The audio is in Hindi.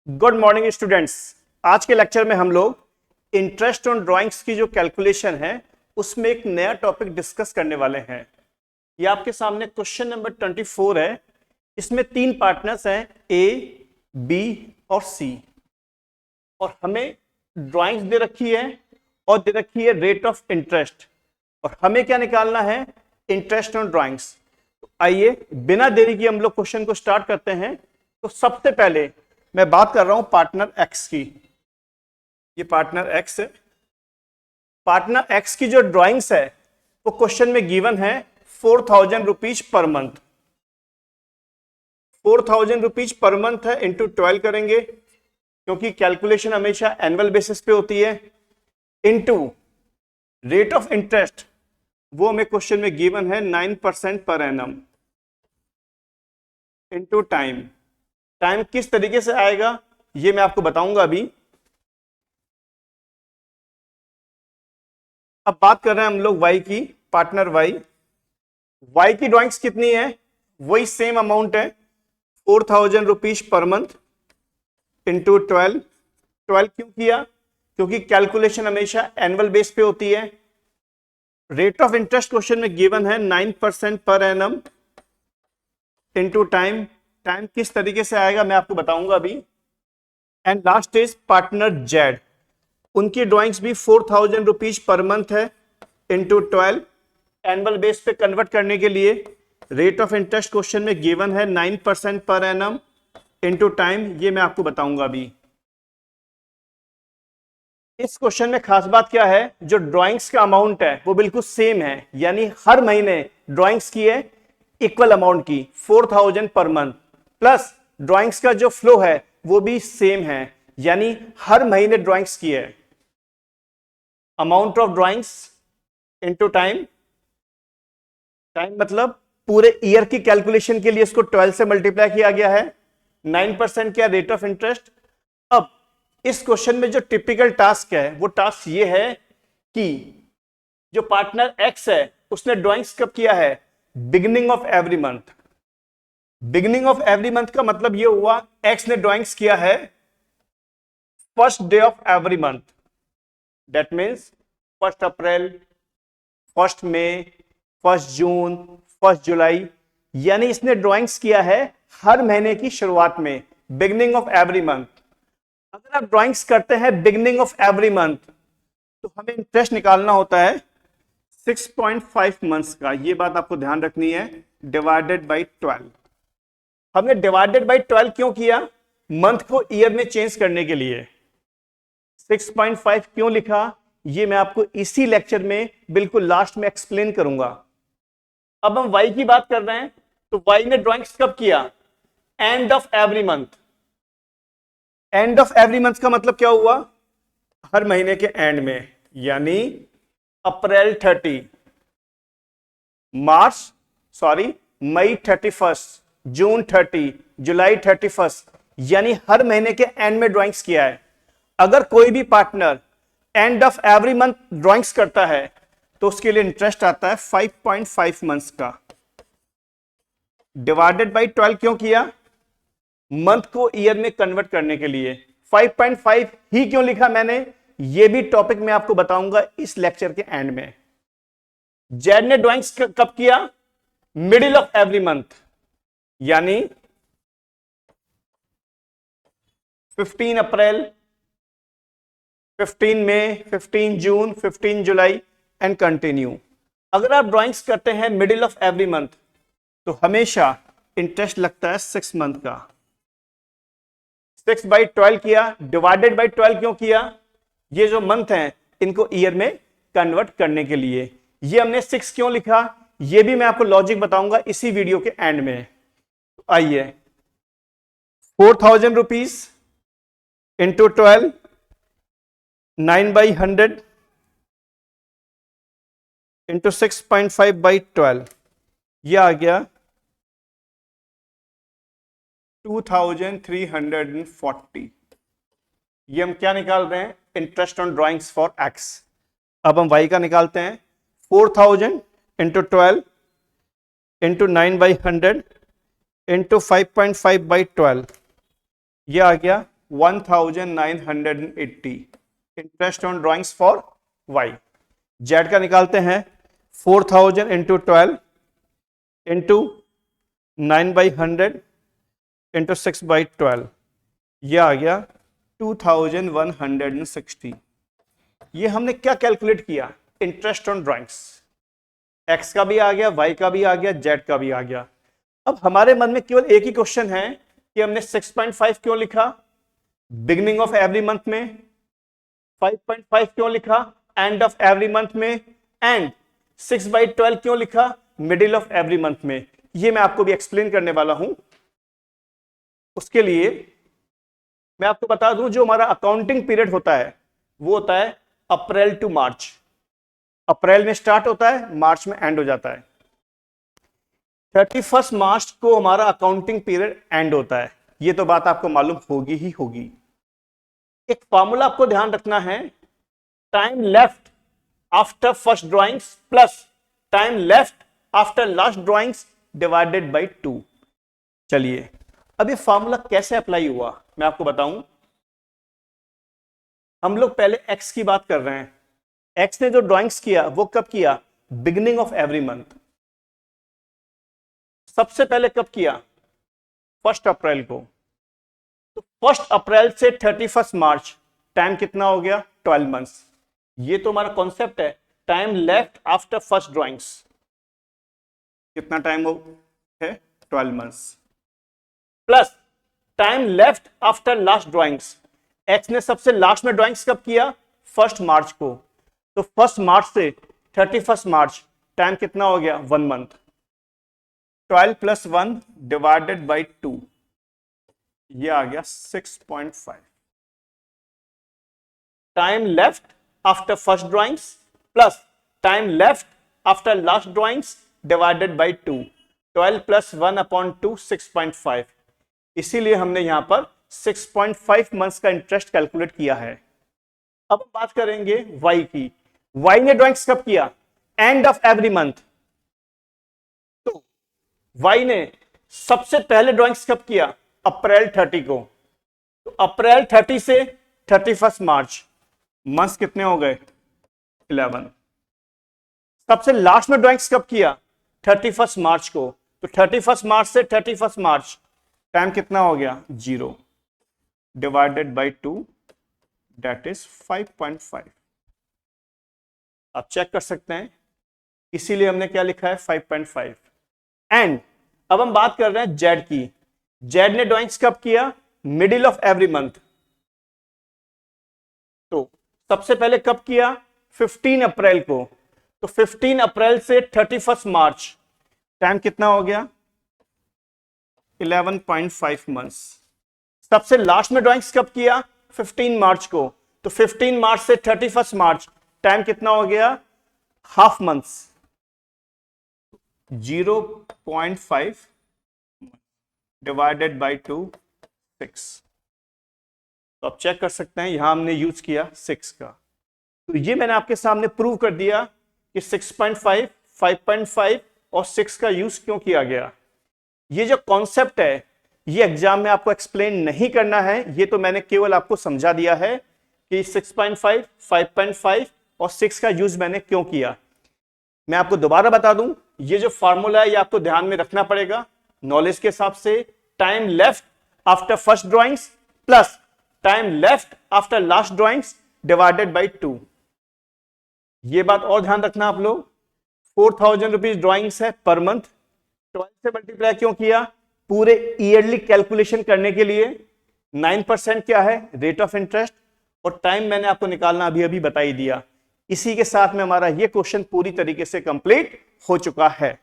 Good morning students. आज के लेक्चर में हम लोग इंटरेस्ट ऑन ड्राइंग्स की जो कैलकुलेशन है उसमें एक नया टॉपिक डिस्कस करने वाले हैं। ये आपके सामने क्वेश्चन नंबर 24 है। इसमें तीन पार्टनर्स हैं ए, बी और सी, और हमें ड्राइंग्स दे रखी है और दे रखी है रेट ऑफ इंटरेस्ट, और हमें क्या निकालना है, इंटरेस्ट ऑन ड्राइंग्स। तो आइए बिना देरी की हम लोग क्वेश्चन को स्टार्ट करते हैं। तो सबसे पहले मैं बात कर रहा हूं पार्टनर एक्स की। ये पार्टनर एक्स है। पार्टनर एक्स की जो ड्राइंग्स है वो क्वेश्चन में गिवन है 4000 rupees per month. 4000 rupees per month है, इंटू 12 करेंगे क्योंकि कैलकुलेशन हमेशा एनुअल बेसिस पे होती है, इंटू रेट ऑफ इंटरेस्ट, वो हमें क्वेश्चन में गिवन है 9% per annum, into time. Time किस तरीके से आएगा ये मैं आपको बताऊंगा अभी। अब बात कर रहे हैं हम लोग वाई की, पार्टनर वाई। वाई की ड्राइंग्स कितनी है, वही सेम अमाउंट है 4000 रुपीज पर मंथ इंटू 12। 12 क्यों किया, क्योंकि कैलकुलेशन हमेशा एनुअल बेस पे होती है। रेट ऑफ इंटरेस्ट क्वेश्चन में गिवन है 9% per annum into time. Time किस तरीके से आएगा मैं आपको बताऊंगा अभी। And last is partner Z. उनकी ड्राइंग्स भी 4000 रुपीज पर मंथ है इंटू 12। एनुअल बेस पे कन्वर्ट करने के लिए रेट ऑफ इंटरेस्ट क्वेश्चन में गिवन है 9% पर एनम इंटू टाइम, ये मैं आपको बताऊंगा अभी। इस क्वेश्चन में खास बात क्या है, जो ड्राइंग्स का अमाउंट है वो बिल्कुल सेम है, यानी हर महीने ड्राइंग्स की है इक्वल अमाउंट की 4000 पर मंथ, प्लस ड्राइंग्स का जो फ्लो है वो भी सेम है, यानी हर महीने ड्राइंग्स की है। Amount of drawings into time. Time मतलब पूरे ईयर की कैलकुलेशन के लिए इसको 12 से मल्टीप्लाई किया गया है। 9% क्या रेट ऑफ इंटरेस्ट। अब इस क्वेश्चन में जो टिपिकल टास्क है वो टास्क ये है कि जो पार्टनर एक्स है उसने ड्राइंग्स कब किया है, beginning of every month. Beginning of every month का मतलब ये हुआ एक्स ने ड्राइंग्स किया है first day of every month, that means 1 अप्रैल, 1 मई, 1 जून, 1 जुलाई, यानी इसने ड्राइंग्स किया है हर महीने की शुरुआत में, बिगिनिंग ऑफ एवरी मंथ। अगर आप ड्राइंग्स करते हैं बिगिनिंग ऑफ एवरी मंथ तो हमें इंटरेस्ट निकालना होता है 6.5 मंथ्स का, ये बात आपको ध्यान रखनी है, डिवाइडेड बाई 12। हमने डिवाइडेड बाई 12 क्यों किया, मंथ को ईयर में चेंज करने के लिए। 6.5 क्यों लिखा ये मैं आपको इसी लेक्चर में बिल्कुल लास्ट में एक्सप्लेन करूंगा। अब हम वाई की बात कर रहे हैं, तो वाई ने ड्राइंग्स कब किया, end of every month. End of every month का मतलब क्या हुआ, हर महीने के एंड में, यानी अप्रैल 30, मई 31, जून 30, जुलाई 31, यानी हर महीने के एंड में ड्राइंग्स किया है। अगर कोई भी partner end of every month drawings करता है तो उसके लिए इंटरेस्ट आता है 5.5 मंथ्स का, डिवाइडेड बाई 12 क्यों किया, मंथ को ईयर में कन्वर्ट करने के लिए। 5.5 ही क्यों लिखा मैंने, ये भी टॉपिक मैं आपको बताऊंगा इस लेक्चर के एंड में। जेड ने ड्राइंग्स कब किया, मिडिल ऑफ एवरी मंथ, यानी 15 अप्रैल, 15 मई, 15 जून, 15 जुलाई एंड कंटिन्यू। अगर आप ड्राइंग्स करते हैं मिडिल ऑफ एवरी मंथ तो हमेशा इंटरेस्ट लगता है 6 मंथ का। 6/12 किया, डिवाइडेड बाई 12 क्यों किया, ये जो मंथ हैं इनको ईयर में कन्वर्ट करने के लिए। ये हमने 6 क्यों लिखा, ये भी मैं आपको लॉजिक बताऊंगा इसी वीडियो के एंड में। तो आइए 4000 रुपीज इंटू 12, 9/100 इंटू 6.5/12, यह आ गया 2340। ये हम क्या निकाल रहे हैं, interest on drawings for x. अब हम वाई का निकालते हैं, 4000 इंटू 12 इंटू 9/100 इंटू 5.5/12, ये आ गया 1980 interest on drawings for Y. Z का निकालते हैं 4000 इंटू 12 इंटू 9/100 इंटू 6/12, ये आ गया 2160। ये हमने क्या कैलकुलेट किया? Interest on drawings. एक्स का भी आ गया, वाई का भी आ गया, जेड का भी आ गया। अब हमारे मन में केवल एक ही क्वेश्चन है कि हमने 6.5 क्यों लिखा बिगिनिंग ऑफ एवरी मंथ में, 5.5 क्यों लिखा एंड ऑफ एवरी मंथ में, एंड 6/12 क्यों लिखा मिडिल ऑफ एवरी मंथ में। ये मैं आपको भी एक्सप्लेन करने वाला हूं। उसके लिए मैं आपको बता दूं, जो हमारा अकाउंटिंग पीरियड होता है वो होता है अप्रैल टू मार्च। अप्रैल में स्टार्ट होता है, मार्च में एंड हो जाता है। 31 मार्च को हमारा अकाउंटिंग पीरियड एंड होता है। ये तो बात आपको मालूम होगी ही होगी। एक फॉर्मूला आपको ध्यान रखना है, time left after first drawings plus time left after last drawings divided by 2। चलिए अब ये फॉर्मूला कैसे अप्लाई हुआ मैं आपको बताऊं। हम लोग पहले एक्स की बात कर रहे हैं। एक्स ने जो ड्राइंग्स किया वो कब किया? Beginning of every month. सबसे पहले कब किया? 1 अप्रैल को। तो 1 अप्रैल से 31 मार्च टाइम कितना हो गया? 12 मंथ्स। ये तो हमारा कॉन्सेप्ट है, time left after first drawings. कितना टाइम हो है? 12 months plus time left after last drawings. X ने सबसे लास्ट में ड्राइंग्स कब किया? 1 मार्च को। तो 1 मार्च से 31 मार्च टाइम कितना हो गया? 1 मंथ। 12 + 1 डिवाइडेड बाई 2, ये आ गया 6.5। Time left after first drawings plus time left after last drawings divided by 2, 12 + 1/2 6.5। इसीलिए हमने यहां पर 6.5 मंथ्स का इंटरेस्ट कैलकुलेट किया है। अब बात करेंगे वाई की। वाई ने ड्राइंग्स कब किया? End of every month. तो वाई ने सबसे पहले ड्राइंग्स कब किया? अप्रैल 30 को। तो अप्रैल 30 से 31 मार्च मंथ्स कितने हो गए? 11। सबसे लास्ट में ड्राइंग्स कब किया? 31 मार्च को। तो 31 मार्च से 31 मार्च टाइम कितना हो गया? 0 डिवाइडेड बाई 2, दैट इज 5.5। आप चेक कर सकते हैं, इसीलिए हमने क्या लिखा है? 5.5। एंड अब हम बात कर रहे हैं जेड की। जेड ने ड्राइंग्स कब किया? Middle of every month. तो सबसे पहले कब किया? 15 अप्रैल को। तो 15 अप्रैल से 31 मार्च टाइम कितना हो गया? 11.5 मंथ्स। सबसे लास्ट में ड्राइंग्स कब किया? 15 मार्च को। तो 15 मार्च से 31 मार्च टाइम कितना हो गया? Half months. 0.5 divided by 2, 6। तो आप चेक कर सकते हैं, यहां हमने यूज किया 6 का। तो ये मैंने आपके सामने प्रूव कर दिया कि 6.5, 5.5 और 6 का यूज क्यों किया गया। ये जो कॉन्सेप्ट है ये एग्जाम में आपको एक्सप्लेन नहीं करना है, ये तो मैंने केवल आपको समझा दिया है कि 6.5, 5.5 और 6 का यूज मैंने क्यों किया। मैं आपको दोबारा बता दूं, ये जो फॉर्मूला है ये आपको ध्यान में रखना पड़ेगा नॉलेज के हिसाब से। Time left after first drawings plus time left after last drawings divided by 2। ये बात और ध्यान रखना आप लोग। 4000 रुपीज ड्राइंग्स है पर मंथ। 12 से मल्टीप्लाई क्यों किया? पूरे ईयरली कैलकुलेशन करने के लिए। 9% क्या है? Rate of interest. और टाइम मैंने आपको निकालना अभी अभी बता ही दिया। इसी के साथ में हमारा ये क्वेश्चन पूरी तरीके से कंप्लीट हो चुका है।